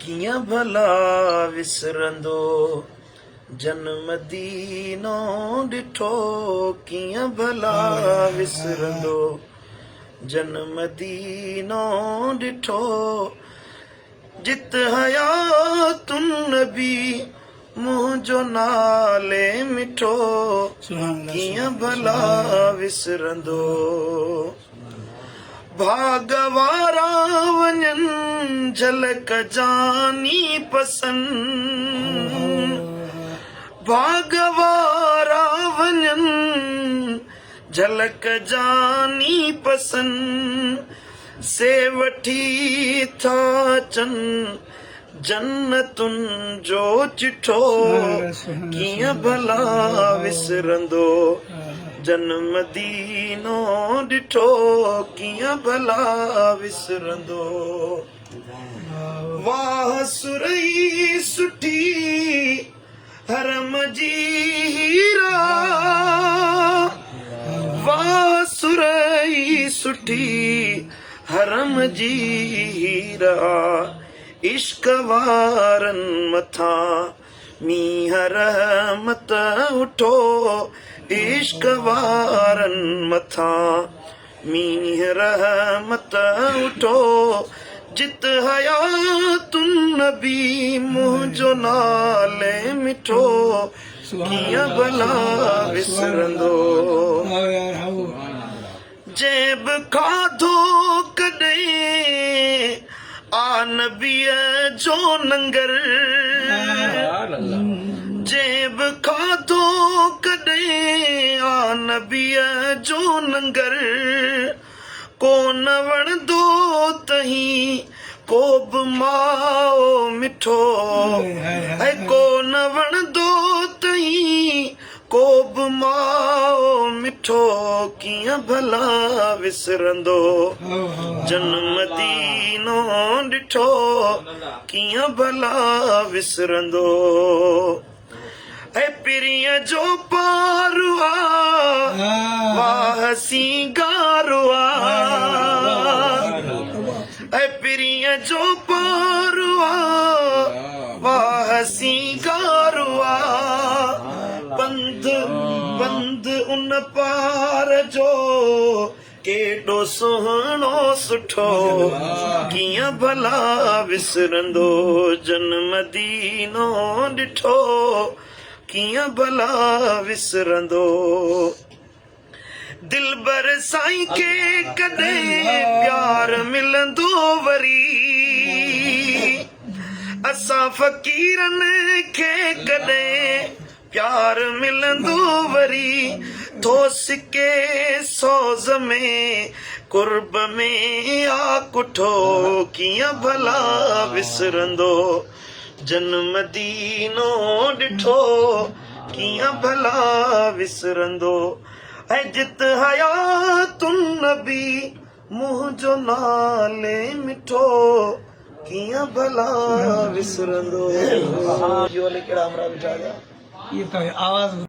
कीअं भला विसरंदो जन्म दीनो ॾिठो कीअं भला विसरंदो जन्म दीनो ॾिठो जित हयातुन नबी मुंहिंजो नाले मिठो कीअं भला विसरंदो भाग वारा वञनि झलक जानी पसंद भाग वारा वञनि झलक जानी पसंद से वठी था अचनि जन्नतुन जो चिठो कीअं भला विसरंदो जन्म दीनो ॾिठो कीअं भला विसरंदो वाह सुरई सुठी हरम जी हीरा वाह सुरई सुठी हरम जी हीरा इश्क वारनि मथां मींहं रहमत उठो इश्क वारनि मथां मींहं रहमत उठो जित हयातुन नबी मुंहिंजो नाले मिठो कीअं भला विसरंदो जंहिं बि खाधो कॾहिं आ नबीअ जो लंगर जंहिं बि खाधो कॾहिं आ नबीअ जो लंगर को न वणंदो तहीं को बि माओ मिठो ऐं को न वणंदो तहीं को बि माओ मिठो कीअं भला विसरंदो जन्म दीनो ॾिठो कीअं भला विसरंदो ऐं पिरीअ जो पारू आहे वाह सिंगारो आहे ऐं पिरीअ जो पारू आहे वाह सिंगारो आहे बंद उन पार जो केॾो सुहिणो सुठो कीअं भला विसरंदो जन्म दीनो ॾिठो कीअं भला विसरंदो दिलबर साईं खे कॾहिं प्यार मिलंदो वरी असां फ़क़ीरनि खे कॾहिं प्यार मिलंदो वरी थो सिके सोज़ में कुर्ब में आ कुठो कीअं भला विसरंदो जन्म दीनो ॾिठो कीअं भला विसरंदो ऐं जित हयातुन नबी मुंहिंजो नाले मिठो कीअं भला विसरंदो कहिड़ा हमरा बिठा ये तो आवाज